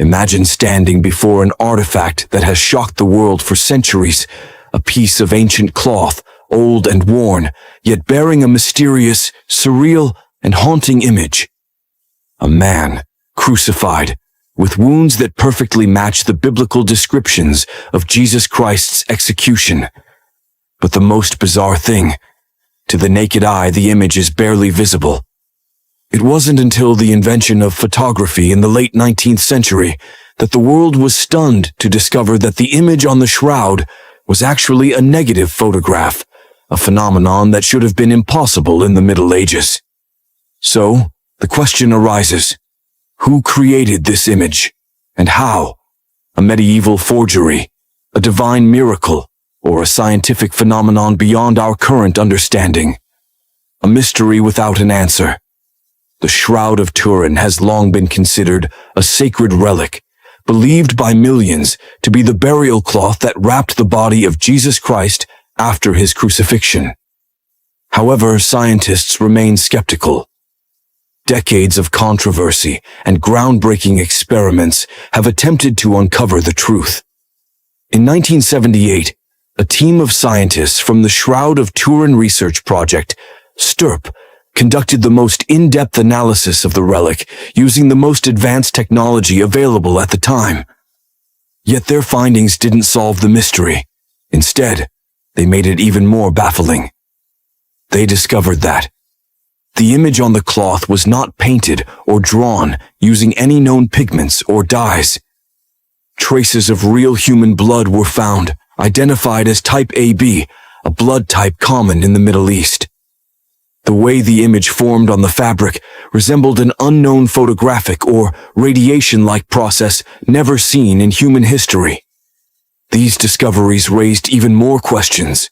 Imagine standing before an artifact that has shocked the world for centuries, a piece of ancient cloth, old and worn, yet bearing a mysterious, surreal, and haunting image. A man, crucified, with wounds that perfectly match the biblical descriptions of Jesus Christ's execution. But the most bizarre thing, to the naked eye, the image is barely visible. It wasn't until the invention of photography in the late 19th century that the world was stunned to discover that the image on the shroud was actually a negative photograph, a phenomenon that should have been impossible in the Middle Ages. So, the question arises, who created this image, and how? A medieval forgery, a divine miracle, or a scientific phenomenon beyond our current understanding? A mystery without an answer. The Shroud of Turin has long been considered a sacred relic, believed by millions to be the burial cloth that wrapped the body of Jesus Christ after his crucifixion. However, scientists remain skeptical. Decades of controversy and groundbreaking experiments have attempted to uncover the truth. In 1978, a team of scientists from the Shroud of Turin research project, STURP, conducted the most in-depth analysis of the relic using the most advanced technology available at the time. Yet their findings didn't solve the mystery. Instead, they made it even more baffling. They discovered that the image on the cloth was not painted or drawn using any known pigments or dyes. Traces of real human blood were found, identified as type AB, a blood type common in the Middle East. The way the image formed on the fabric resembled an unknown photographic or radiation-like process never seen in human history. These discoveries raised even more questions.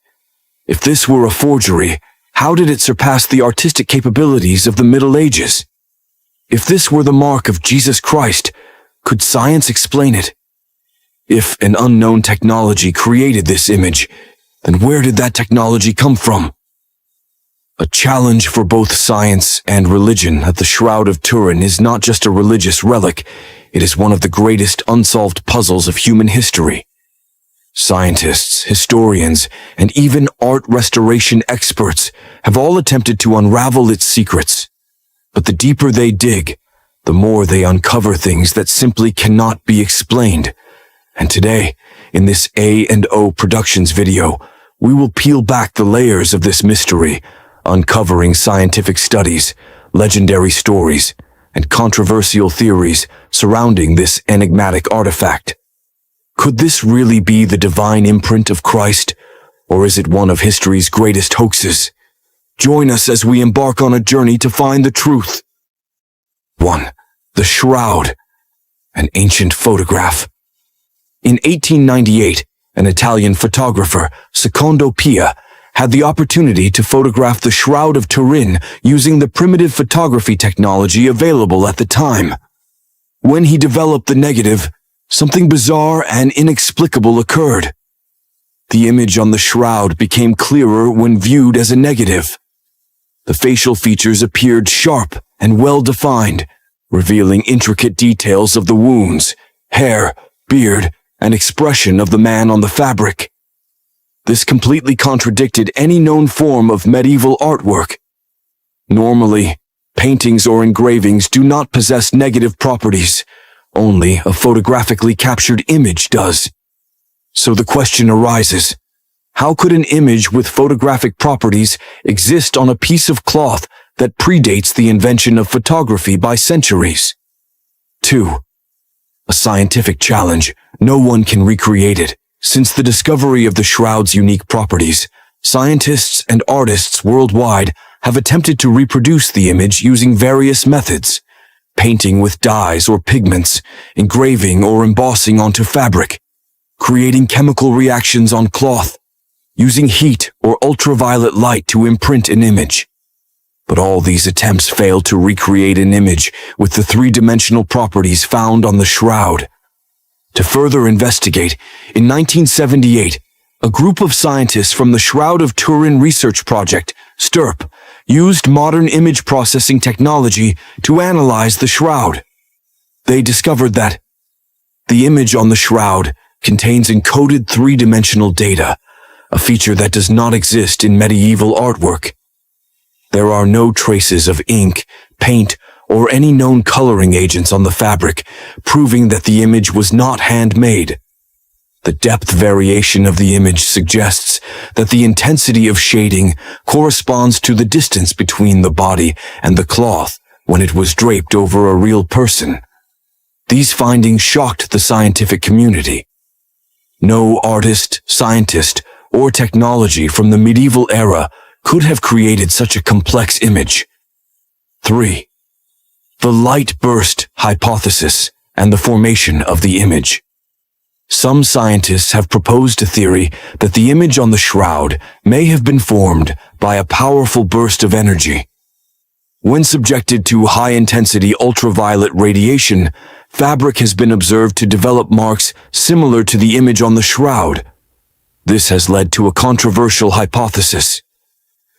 If this were a forgery, how did it surpass the artistic capabilities of the Middle Ages? If this were the mark of Jesus Christ, could science explain it? If an unknown technology created this image, then where did that technology come from? A challenge for both science and religion at the Shroud of Turin is not just a religious relic, it is one of the greatest unsolved puzzles of human history. Scientists, historians, and even art restoration experts have all attempted to unravel its secrets. But the deeper they dig, the more they uncover things that simply cannot be explained. And today, in this A&O Productions video, we will peel back the layers of this mystery, uncovering scientific studies, legendary stories, and controversial theories surrounding this enigmatic artifact. Could this really be the divine imprint of Christ, or is it one of history's greatest hoaxes? Join us as we embark on a journey to find the truth. 1. The Shroud, an ancient photograph. In 1898, an Italian photographer, Secondo Pia, had the opportunity to photograph the Shroud of Turin using the primitive photography technology available at the time. When he developed the negative, something bizarre and inexplicable occurred. The image on the shroud became clearer when viewed as a negative. The facial features appeared sharp and well-defined, revealing intricate details of the wounds, hair, beard, and expression of the man on the fabric. This completely contradicted any known form of medieval artwork. Normally, paintings or engravings do not possess negative properties. Only a photographically captured image does. So the question arises, how could an image with photographic properties exist on a piece of cloth that predates the invention of photography by centuries? 2. A scientific challenge. No one can recreate it. Since the discovery of the shroud's unique properties, scientists and artists worldwide have attempted to reproduce the image using various methods: painting with dyes or pigments, engraving or embossing onto fabric, creating chemical reactions on cloth, using heat or ultraviolet light to imprint an image. But all these attempts failed to recreate an image with the three-dimensional properties found on the shroud. To further investigate, in 1978, a group of scientists from the Shroud of Turin research project, STURP, used modern image processing technology to analyze the shroud. They discovered that The image on the shroud contains encoded three-dimensional data, a feature that does not exist in medieval artwork. There are no traces of ink, paint, or any known coloring agents on the fabric, proving that the image was not handmade. The depth variation of the image suggests that the intensity of shading corresponds to the distance between the body and the cloth when it was draped over a real person. These findings shocked the scientific community. No artist, scientist, or technology from the medieval era could have created such a complex image. 3. The light burst hypothesis and the formation of the image. Some scientists have proposed a theory that the image on the shroud may have been formed by a powerful burst of energy. When subjected to high-intensity ultraviolet radiation, fabric has been observed to develop marks similar to the image on the shroud. This has led to a controversial hypothesis.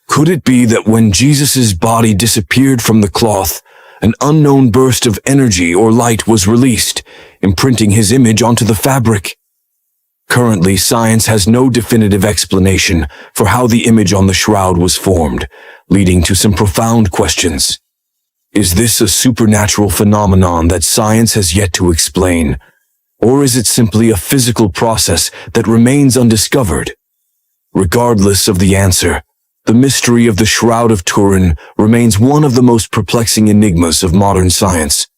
Could it be that when Jesus' body disappeared from the cloth, an unknown burst of energy or light was released, imprinting his image onto the fabric? Currently, science has no definitive explanation for how the image on the shroud was formed, leading to some profound questions. Is this a supernatural phenomenon that science has yet to explain? Or is it simply a physical process that remains undiscovered? Regardless of the answer, the mystery of the Shroud of Turin remains one of the most perplexing enigmas of modern science.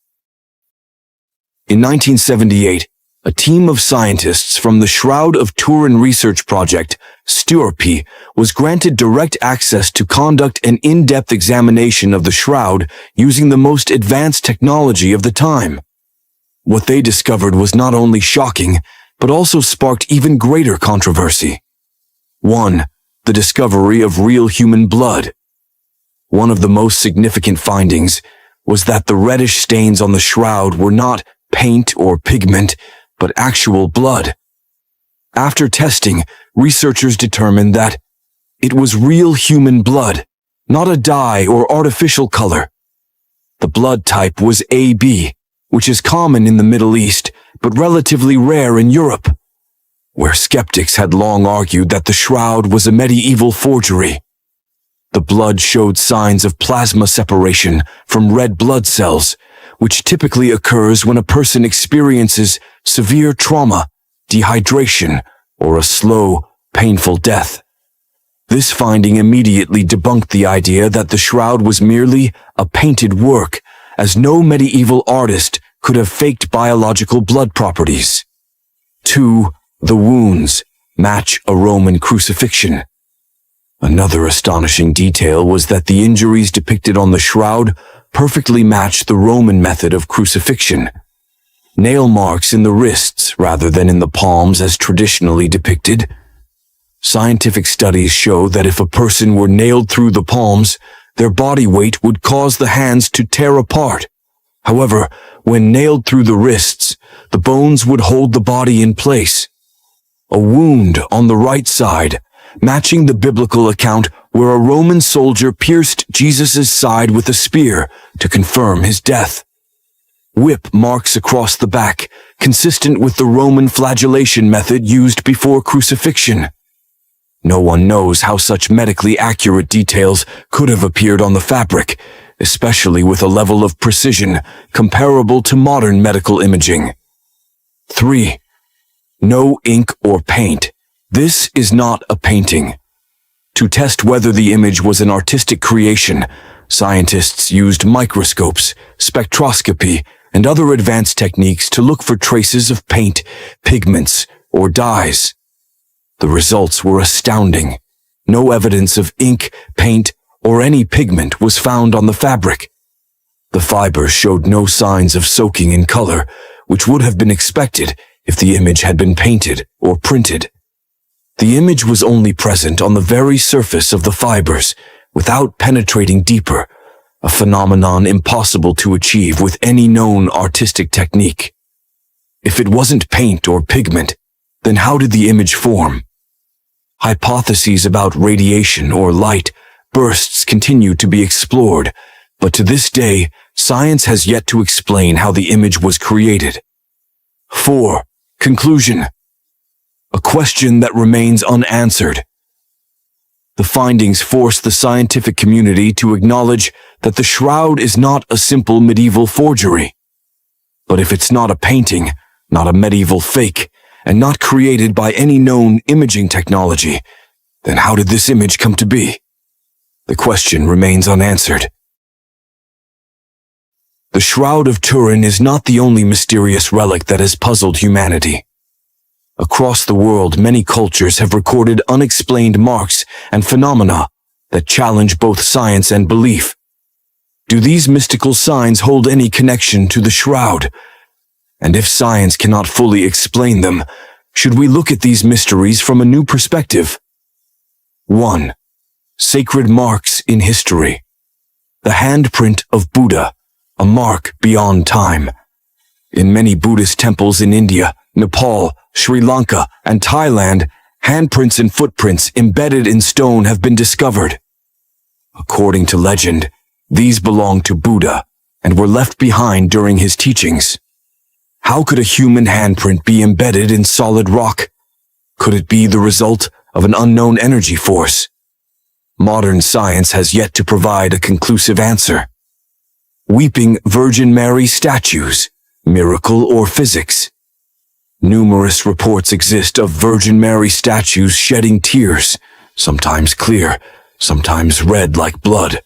In 1978, a team of scientists from the Shroud of Turin research project, STURP, was granted direct access to conduct an in-depth examination of the shroud using the most advanced technology of the time. What they discovered was not only shocking, but also sparked even greater controversy. 1. The discovery of real human blood. One of the most significant findings was that the reddish stains on the shroud were not paint or pigment, but actual blood. After testing, researchers determined that it was real human blood, not a dye or artificial color. The blood type was AB, which is common in the Middle East, but relatively rare in Europe, where skeptics had long argued that the shroud was a medieval forgery. The blood showed signs of plasma separation from red blood cells, which typically occurs when a person experiences severe trauma, dehydration, or a slow, painful death. This finding immediately debunked the idea that the shroud was merely a painted work, as no medieval artist could have faked biological blood properties. 2. The wounds match a Roman crucifixion. Another astonishing detail was that the injuries depicted on the shroud perfectly matched the Roman method of crucifixion. Nail marks in the wrists rather than in the palms as traditionally depicted. Scientific studies show that if a person were nailed through the palms, their body weight would cause the hands to tear apart. However, when nailed through the wrists, the bones would hold the body in place. A wound on the right side, matching the biblical account where a Roman soldier pierced Jesus' side with a spear to confirm his death. Whip marks across the back, consistent with the Roman flagellation method used before crucifixion. No one knows how such medically accurate details could have appeared on the fabric, especially with a level of precision comparable to modern medical imaging. 3. No ink or paint. This is not a painting. To test whether the image was an artistic creation, scientists used microscopes, spectroscopy, and other advanced techniques to look for traces of paint, pigments, or dyes. The results were astounding. No evidence of ink, paint, or any pigment was found on the fabric. The fibers showed no signs of soaking in color, which would have been expected if the image had been painted or printed. The image was only present on the very surface of the fibers, without penetrating deeper, a phenomenon impossible to achieve with any known artistic technique. If it wasn't paint or pigment, then how did the image form? Hypotheses about radiation or light bursts continue to be explored, but to this day, science has yet to explain how the image was created. 4. Conclusion. A question that remains unanswered. The findings force the scientific community to acknowledge that the shroud is not a simple medieval forgery. But if it's not a painting, not a medieval fake, and not created by any known imaging technology, then how did this image come to be? The question remains unanswered. The Shroud of Turin is not the only mysterious relic that has puzzled humanity. Across the world, many cultures have recorded unexplained marks and phenomena that challenge both science and belief. Do these mystical signs hold any connection to the shroud? And if science cannot fully explain them, should we look at these mysteries from a new perspective? 1. Sacred marks in history. The handprint of Buddha, a mark beyond time. In many Buddhist temples in India, Nepal, Sri Lanka, and Thailand, handprints and footprints embedded in stone have been discovered. According to legend, these belonged to Buddha and were left behind during his teachings. How could a human handprint be embedded in solid rock? Could it be the result of an unknown energy force? Modern science has yet to provide a conclusive answer. Weeping Virgin Mary statues, miracle or physics? Numerous reports exist of Virgin Mary statues shedding tears, sometimes clear, sometimes red like blood.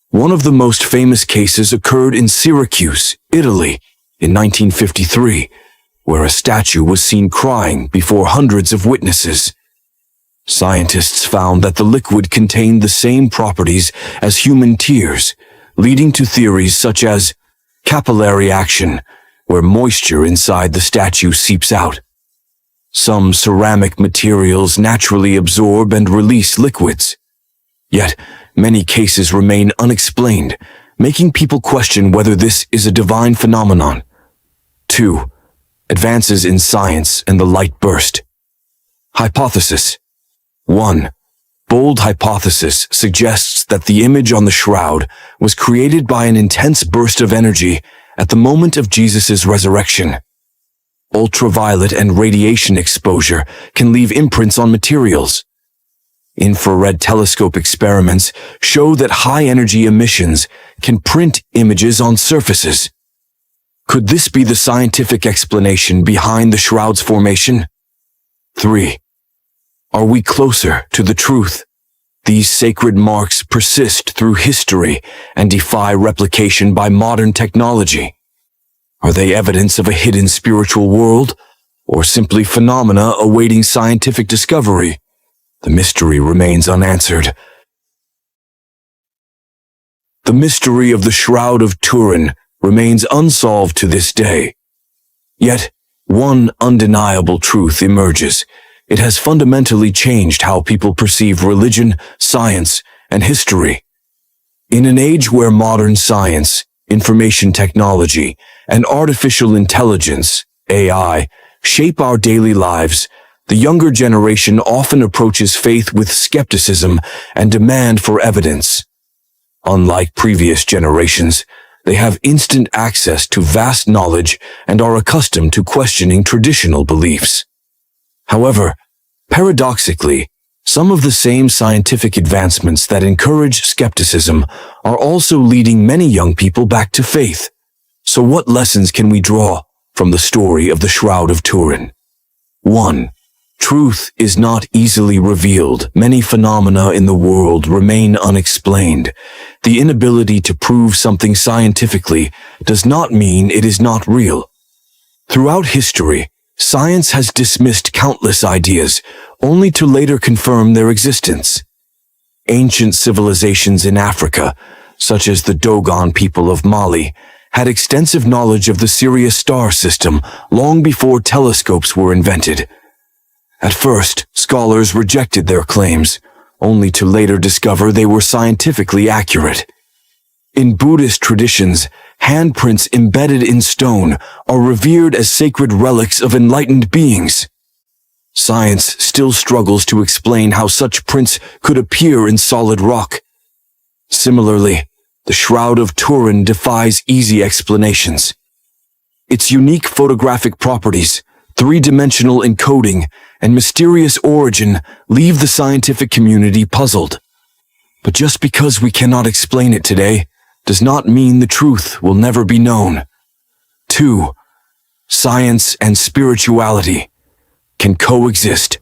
One of the most famous cases occurred in Syracuse, Italy, in 1953, where a statue was seen crying before hundreds of witnesses. Scientists found that the liquid contained the same properties as human tears, leading to theories such as capillary action, where moisture inside the statue seeps out. Some ceramic materials naturally absorb and release liquids. Yet, many cases remain unexplained, making people question whether this is a divine phenomenon. 2. Advances in science and the light burst. Hypothesis. 1. Bold hypothesis suggests that the image on the shroud was created by an intense burst of energy at the moment of Jesus' resurrection. Ultraviolet and radiation exposure can leave imprints on materials. Infrared telescope experiments show that high-energy emissions can print images on surfaces. Could this be the scientific explanation behind the shroud's formation? 3. Are we closer to the truth? These sacred marks persist through history and defy replication by modern technology. Are they evidence of a hidden spiritual world, or simply phenomena awaiting scientific discovery? The mystery remains unanswered. The mystery of the Shroud of Turin remains unsolved to this day. Yet, one undeniable truth emerges. It has fundamentally changed how people perceive religion, science, and history. In an age where modern science, information technology, and artificial intelligence, AI, shape our daily lives, the younger generation often approaches faith with skepticism and demand for evidence. Unlike previous generations, they have instant access to vast knowledge and are accustomed to questioning traditional beliefs. However, paradoxically, some of the same scientific advancements that encourage skepticism are also leading many young people back to faith. So what lessons can we draw from the story of the Shroud of Turin? 1. Truth is not easily revealed. Many phenomena in the world remain unexplained. The inability to prove something scientifically does not mean it is not real. Throughout history, science has dismissed countless ideas, only to later confirm their existence. Ancient civilizations in Africa, such as the Dogon people of Mali, had extensive knowledge of the Sirius star system long before telescopes were invented. At first, scholars rejected their claims, only to later discover they were scientifically accurate. In Buddhist traditions, handprints embedded in stone are revered as sacred relics of enlightened beings. Science still struggles to explain how such prints could appear in solid rock. Similarly, the Shroud of Turin defies easy explanations. Its unique photographic properties, three-dimensional encoding, and mysterious origin leave the scientific community puzzled. But just because we cannot explain it today does not mean the truth will never be known. 2. Science and spirituality can coexist.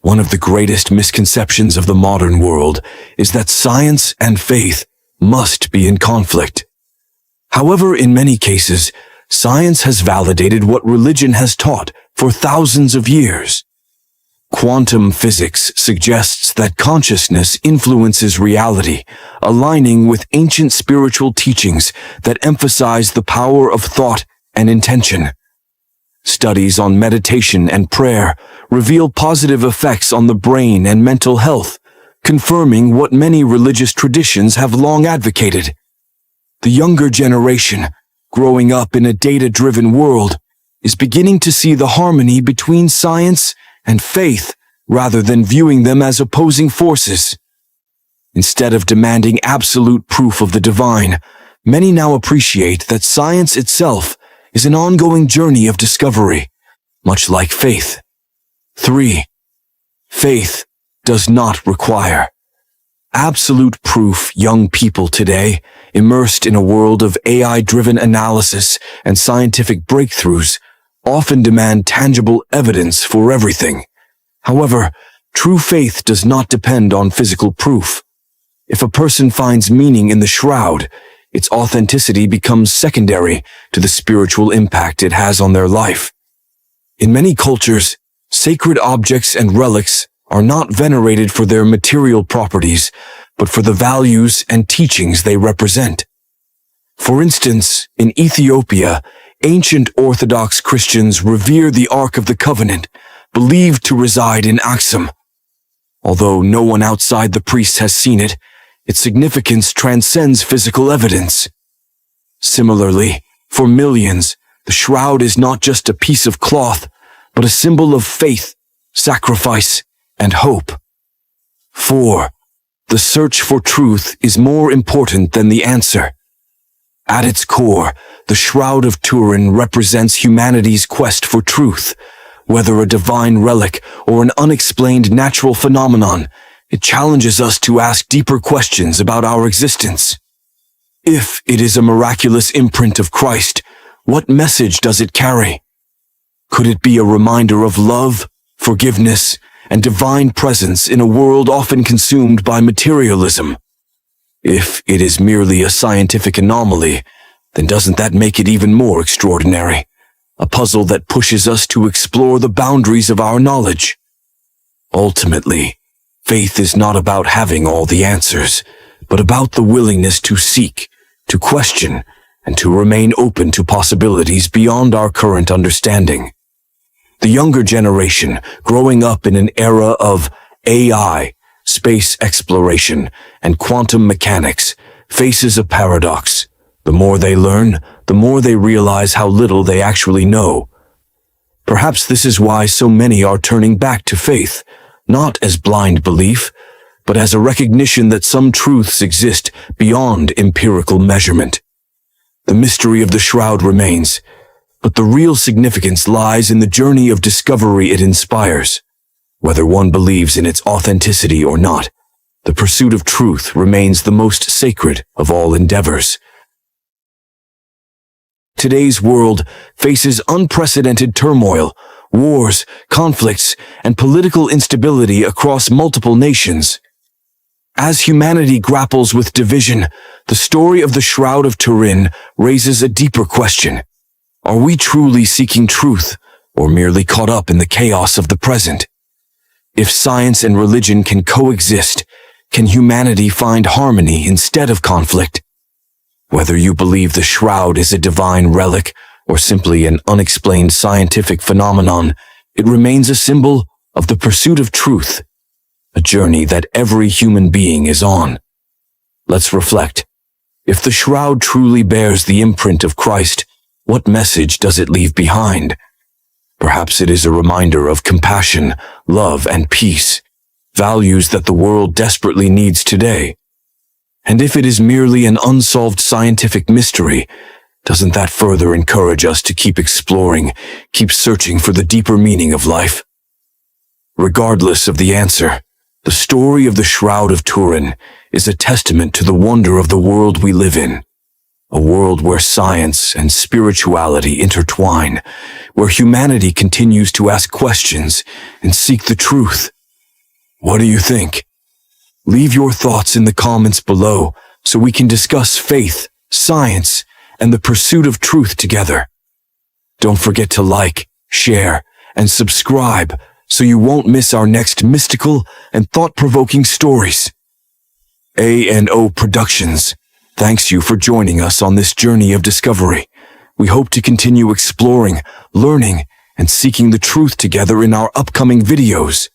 One of the greatest misconceptions of the modern world is that science and faith must be in conflict. However, in many cases, science has validated what religion has taught for thousands of years. Quantum physics suggests that consciousness influences reality, aligning with ancient spiritual teachings that emphasize the power of thought and intention. Studies on meditation and prayer reveal positive effects on the brain and mental health, confirming what many religious traditions have long advocated. The younger generation, growing up in a data-driven world, is beginning to see the harmony between science and faith rather than viewing them as opposing forces. Instead of demanding absolute proof of the divine, many now appreciate that science itself is an ongoing journey of discovery, much like faith. 3. Faith does not require absolute proof. Young people today, immersed in a world of AI-driven analysis and scientific breakthroughs, often demand tangible evidence for everything. However, true faith does not depend on physical proof. If a person finds meaning in the shroud, its authenticity becomes secondary to the spiritual impact it has on their life. In many cultures, sacred objects and relics are not venerated for their material properties, but for the values and teachings they represent. For instance, in Ethiopia, ancient Orthodox Christians revere the Ark of the Covenant, believed to reside in Aksum. Although no one outside the priests has seen it, its significance transcends physical evidence. Similarly, for millions, the shroud is not just a piece of cloth, but a symbol of faith, sacrifice, and hope. 4. The search for truth is more important than the answer. At its core, the Shroud of Turin represents humanity's quest for truth. Whether a divine relic or an unexplained natural phenomenon, it challenges us to ask deeper questions about our existence. If it is a miraculous imprint of Christ, what message does it carry? Could it be a reminder of love, forgiveness, and divine presence in a world often consumed by materialism? If it is merely a scientific anomaly, then doesn't that make it even more extraordinary? A puzzle that pushes us to explore the boundaries of our knowledge. Ultimately, faith is not about having all the answers, but about the willingness to seek, to question, and to remain open to possibilities beyond our current understanding. The younger generation, growing up in an era of AI, space exploration, and quantum mechanics, faces a paradox. The more they learn, the more they realize how little they actually know. Perhaps this is why so many are turning back to faith, not as blind belief, but as a recognition that some truths exist beyond empirical measurement. The mystery of the shroud remains, but the real significance lies in the journey of discovery it inspires. Whether one believes in its authenticity or not, the pursuit of truth remains the most sacred of all endeavors. Today's world faces unprecedented turmoil, wars, conflicts, and political instability across multiple nations. As humanity grapples with division, the story of the Shroud of Turin raises a deeper question. Are we truly seeking truth, or merely caught up in the chaos of the present? If science and religion can coexist, can humanity find harmony instead of conflict? Whether you believe the shroud is a divine relic or simply an unexplained scientific phenomenon, it remains a symbol of the pursuit of truth, a journey that every human being is on. Let's reflect. If the shroud truly bears the imprint of Christ, what message does it leave behind? Perhaps it is a reminder of compassion, love, and peace, values that the world desperately needs today. And if it is merely an unsolved scientific mystery, Doesn't that further encourage us to keep exploring, keep searching for the deeper meaning of life? Regardless of the answer, the story of the Shroud of Turin is a testament to the wonder of the world we live in. A world where science and spirituality intertwine, where humanity continues to ask questions and seek the truth. What do you think? Leave your thoughts in the comments below so we can discuss faith, science, and the pursuit of truth together. Don't forget to like, share, and subscribe so you won't miss our next mystical and thought-provoking stories. A&O Productions thanks you for joining us on this journey of discovery. We hope to continue exploring, learning, and seeking the truth together in our upcoming videos.